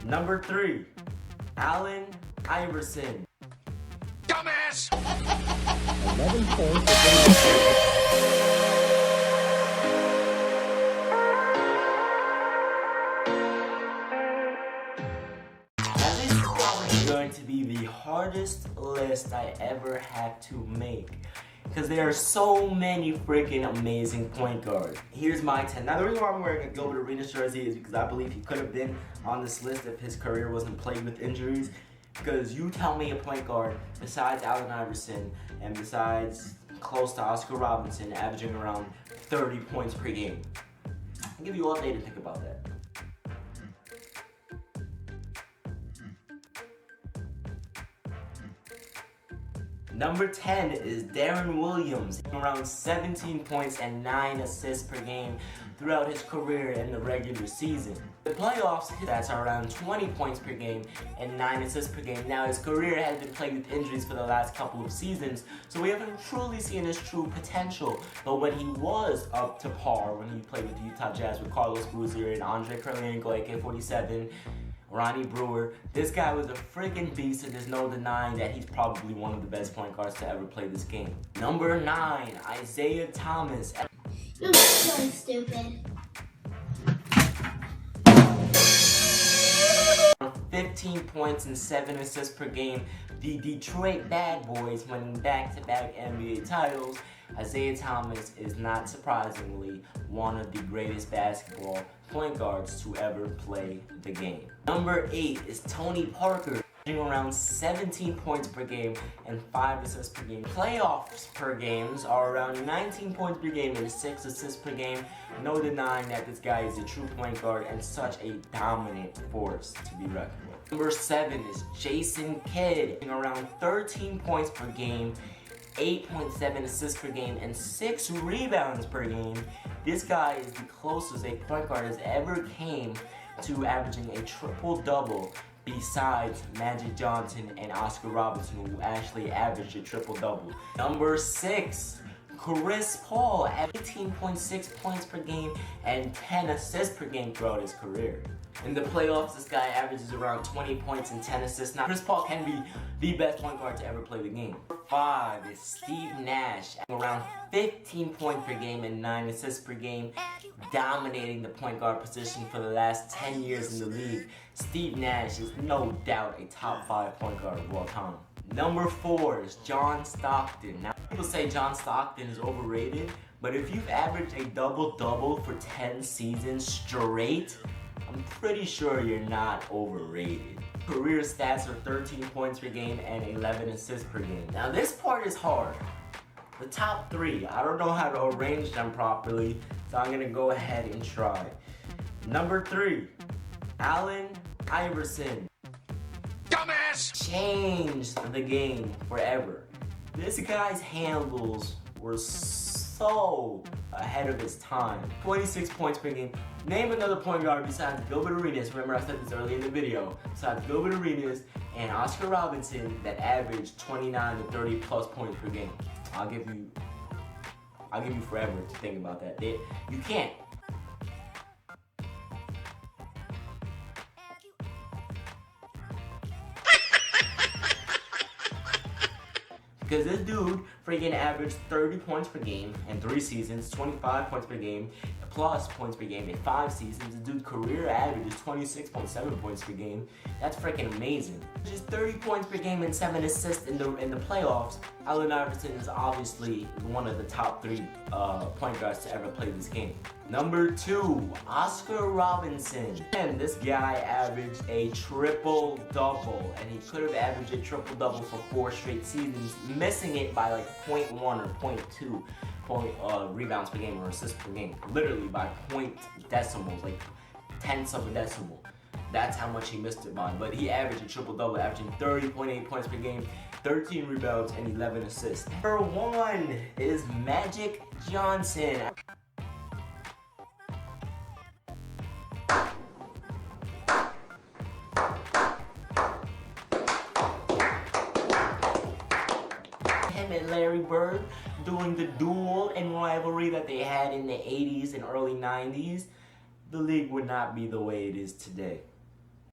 Number 3, Allen Iverson. Dumbass! 11 points. Now this is probably going to be the hardest list I ever had to make, because there are so many freaking amazing point guards. Here's my 10. Now the reason why I'm wearing a Gilbert Arenas jersey is because I believe he could have been on this list if his career wasn't plagued with injuries. Because you tell me a point guard besides Allen Iverson and besides close to Oscar Robinson averaging around 30 points per game. I'll give you all day to think about that. Number 10 is Deron Williams, around 17 points and 9 assists per game throughout his career in the regular season. The playoffs, that's around 20 points per game and 9 assists per game. Now his career has been plagued with injuries for the last couple of seasons, so we haven't truly seen his true potential. But when he was up to par, when he played with the Utah Jazz with Carlos Boozer and Andre Kirilenko, AK-47, Ronnie Brewer, this guy was a freaking beast, and there's no denying that he's probably one of the best point guards to ever play this game. Number 9, Isaiah Thomas. You're so stupid. 15 points and 7 assists per game. The Detroit Bad Boys winning back-to-back NBA titles. Isaiah Thomas is not surprisingly one of the greatest basketball point guards to ever play the game. Number 8 is Tony Parker, around 17 points per game and 5 assists per game. Playoffs per games are around 19 points per game and 6 assists per game. No denying that this guy is a true point guard and such a dominant force to be reckoned with. Number 7 is Jason Kidd, around 13 points per game, 8.7 assists per game, and 6 rebounds per game. This guy is the closest a point guard has ever came to averaging a triple-double besides Magic Johnson and Oscar Robinson, who actually averaged a triple-double. Number 6, Chris Paul, at 18.6 points per game and 10 assists per game throughout his career. In the playoffs, this guy averages around 20 points and 10 assists. Now, Chris Paul can be the best point guard to ever play the game. 5 is Steve Nash, around 15 points per game and 9 assists per game, dominating the point guard position for the last 10 years in the league. Steve Nash is no doubt a top 5 point guard of all time. Number 4 is John Stockton. Now, people say John Stockton is overrated, but if you've averaged a double-double for 10 seasons straight, I'm pretty sure you're not overrated. Career stats are 13 points per game and 11 assists per game. Now this part is hard. The top 3, I don't know how to arrange them properly, so I'm gonna go ahead and try. Number 3, Allen Iverson. Dumbass! Changed the game forever. This guy's handles were so ahead of his time. 26 points per game. Name another point guard besides Gilbert Arenas. Remember, I said this earlier in the video. Besides Gilbert Arenas and Oscar Robinson that averaged 29 to 30 plus points per game. I'll give you forever to think about that. You can't. Because this dude freaking averaged 30 points per game in 3 seasons, 25 points per game, plus points per game in 5 seasons. The dude's career average is 26.7 points per game. That's freaking amazing. Just 30 points per game and 7 assists in the playoffs. Allen Iverson is obviously one of the top 3 point guards to ever play this game. Number 2, Oscar Robinson. And this guy averaged a triple-double, and he could have averaged a triple-double for 4 straight seasons, missing it by like 0.1 or 0.2 rebounds per game or assists per game. Literally by point decimals, like tenths of a decimal. That's how much he missed it by. But he averaged a triple-double, averaging 30.8 points per game, 13 rebounds, and 11 assists. Number 1 is Magic Johnson. Him and Larry Bird doing the duel and rivalry that they had in the 80s and early 90s, the league would not be the way it is today.